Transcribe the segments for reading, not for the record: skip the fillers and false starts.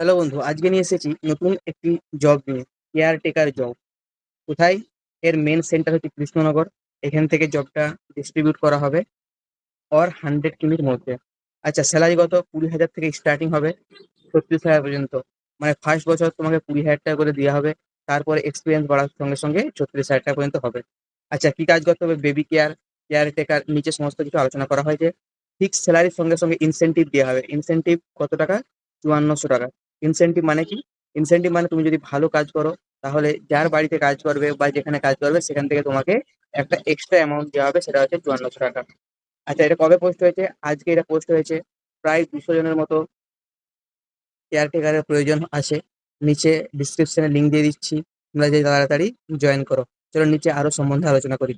Hello বন্ধু, আজকে নিয়ে এসেছি নতুন একটি জব নিয়ে। Caretaker job. কোথায়? এর মেন সেন্টার হচ্ছে কৃষ্ণনগর। এখান থেকে জবটা ডিস্ট্রিবিউট করা হবে অর 100 কিমির মধ্যে। আচ্ছা, স্যালারি কত? 20,000 থেকে স্টার্টিং হবে 36,000 পর্যন্ত। মানে ফার্স্ট বছর তোমাকে 20,000 টাকা করে দেওয়া হবে। তারপরে এক্সপিরিয়েন্স বাড়ার সঙ্গে সঙ্গে 36,000 টাকা পর্যন্ত হবে। আচ্ছা, কি কাজ করতে হবে? বেবি কেয়ার, কেয়ারটেকার, নিচে সমস্ত কিছু আলোচনা করা হয়েছে। ফিক্স স্যালারির সঙ্গে সঙ্গে ইনসেনটিভ দেওয়া হবে। ইনসেনটিভ কত টাকা? 5400 টাকা। ইনসেনটিভ মানে কি? ইনসেনটিভ মানে তুমি যদি ভালো কাজ করো, তাহলে যার বাড়িতে কাজ করবে বা যেখানে কাজ করবে সেখান থেকে তোমাকে একটা এক্সট্রা অ্যামাউন্ট দেওয়া হবে, সেটা হচ্ছে 5400 টাকা। আচ্ছা, এটা কবে পোস্ট হয়েছে? আজকে এটা পোস্ট হয়েছে। প্রায় 200 জনের মতো কেয়ারটেকারের প্রয়োজন আছে। নিচে ডিসক্রিপশনে লিঙ্ক দিয়ে দিচ্ছি, তোমরা যে তাড়াতাড়ি জয়েন করো। চলো নিচে আরো সম্বন্ধে আলোচনা করি।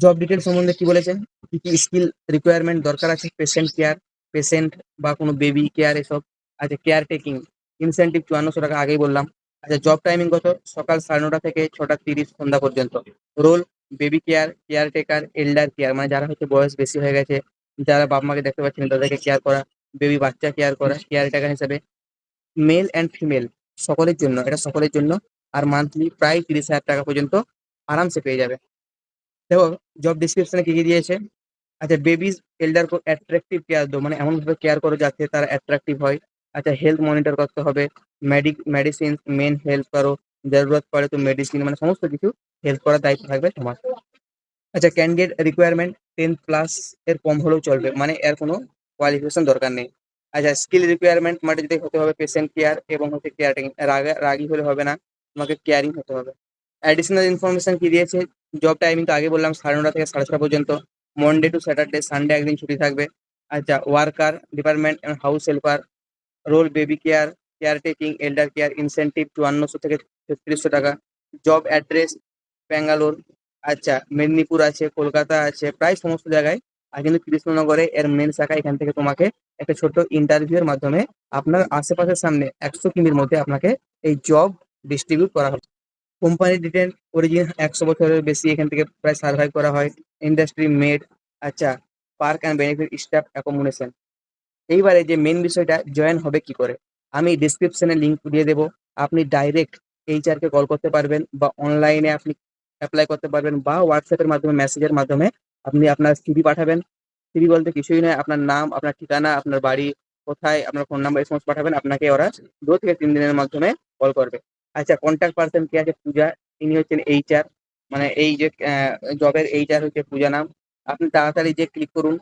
জব ডিটেল সম্বন্ধে কি বলেছে, কি কি স্কিল রিকোয়ারমেন্ট দরকার আছে? পেশেন্ট কেয়ার, পেশেন্ট বা কোনো বেবি কেয়ার এসব। আচ্ছা, কেয়ার টেকিং। ইনসেন্টিভ 5400 টাকা, আগেই বললাম। আচ্ছা, জব টাইমিং কত? সকাল 9:30 থেকে 6:30 সন্ধ্যা পর্যন্ত। রোল: বেবি কেয়ার, কেয়ার টেকার, এল্ডার কেয়ার, মানে যারা হচ্ছে বয়স বেশি হয়ে গেছে, যারা বাবা মাকে দেখতে পাচ্ছেন তাদেরকে কেয়ার করা। বেবি বাচ্চা কেয়ার করা কেয়ার টেকার হিসেবে। মেল অ্যান্ড ফিমেল, সকলের জন্য, এটা সকলের জন্য। আর মান্থলি প্রায় 30,000 টাকা পর্যন্ত আরামসে পেয়ে যাবে। দেখো, জব ডিসক্রিপশনে কি কি দিয়েছে। আচ্ছা, বেবিজ এল্ডার কো অ্যাট্রাকটিভ কেয়ার দো, মানে এমন ভাবে কেয়ার করো যাতে তারা অ্যাট্রাকটিভ হয়। আচ্ছা, হেলথ মনিটর করতে হবে। মেডিসিন মেন হেল্প করো। জরুরত পড়ে তো মেডিসিন, মানে সমস্ত কিছু হেল্প করার দায়িত্ব থাকবে তোমার। আচ্ছা, ক্যান্ডিডেট রিকোয়ারমেন্ট 10+ এর কম হলেও চলবে, মানে এর কোনো কোয়ালিফিকেশন দরকার নেই। আচ্ছা, স্কিল রিকোয়ারমেন্ট মানে যদি হতে হবে পেশেন্ট কেয়ার এবং হচ্ছে কেয়ার টেকিং। রাগি হলে হবে না, তোমাকে কেয়ারিং হতে হবে। অ্যাডিশনাল ইনফরমেশন কি দিয়েছে? জব টাইমিং তো আগে বললাম, 9:30 থেকে 6:30 পর্যন্ত। মনডে টু স্যাটারডে, সানডে একদিন ছুটি থাকবে। আচ্ছা, worker department house helper. Role: baby care, care taking, elder care. Incentive 5400 থেকে 3600 টাকা। জব অ্যাড্রেস: ব্যাঙ্গালোর, আচ্ছা মেদিনীপুর আছে, কলকাতা আছে, প্রায় সমস্ত জায়গায়। আর কিন্তু কৃষ্ণনগরে এর মেন শাখা। এখান থেকে তোমাকে একটা ছোট্ট ইন্টারভিউ এর মাধ্যমে আপনার আশেপাশের সামনে 100 কিমির মধ্যে আপনাকে এই জব ডিস্ট্রিবিউট করা হবে। কোম্পানি ডিটেল: অরিজিন 100 বছরের বেশি এখান থেকে প্রায় সার্ভাইভ করা হয়। Industry made. আচ্ছা, park and benefit, staff accommodation. এইবারে যে মেন বিষয়টা, জয়েন হবে কি করে? আমি ডিসক্রিপশনে লিঙ্ক দিয়ে দেবো। আপনি ডাইরেক্ট এইচআর কে কল করতে পারবেন, বা অনলাইনে আপনি অ্যাপ্লাই করতে পারবেন, বা হোয়াটসঅ্যাপের মাধ্যমে, মেসেজের মাধ্যমে আপনি আপনার সিভি পাঠাবেন। সিভি বলতে কিছুই নয়, আপনার নাম, আপনার ঠিকানা, আপনার বাড়ি কোথায়, আপনার ফোন নাম্বার, এই সমস্ত পাঠাবেন। আপনাকে ওরা 2 থেকে 3 দিনের মাধ্যমে কল করবে। আচ্ছা, কন্ট্যাক্ট পার্সন কে আছে? পূজা। ইনি হচ্ছেন এইচআর, মানে এই যে জবের এইচআর হচ্ছে পূজা নাম। আপনি তাড়াতাড়ি যে ক্লিক করুন,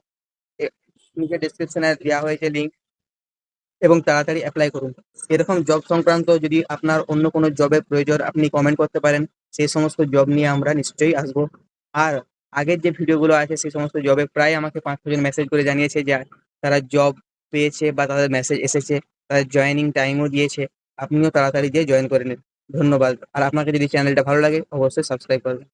নিচে ডেসক্রিপশনে দেওয়া হয়েছে লিঙ্ক, এবং তাড়াতাড়ি অ্যাপ্লাই করুন। এরকম জব সংক্রান্ত যদি আপনার অন্য কোনো জবের প্রয়োজন, আপনি কমেন্ট করতে পারেন। সেই সমস্ত জব নিয়ে আমরা নিশ্চয়ই আসবো। আর আগের যে ভিডিওগুলো আছে সেই সমস্ত জবে প্রায় আমাকে 5-6 জন মেসেজ করে জানিয়েছে যে তারা জব পেয়েছে বা তাদের মেসেজ এসেছে, তাদের জয়েনিং টাইমও দিয়েছে। আপনিও তাড়াতাড়ি গিয়ে জয়েন করে নিন। ধন্যবাদ। আর আপনাকে যদি চ্যানেলটা ভালো লাগে অবশ্যই সাবস্ক্রাইব করবেন।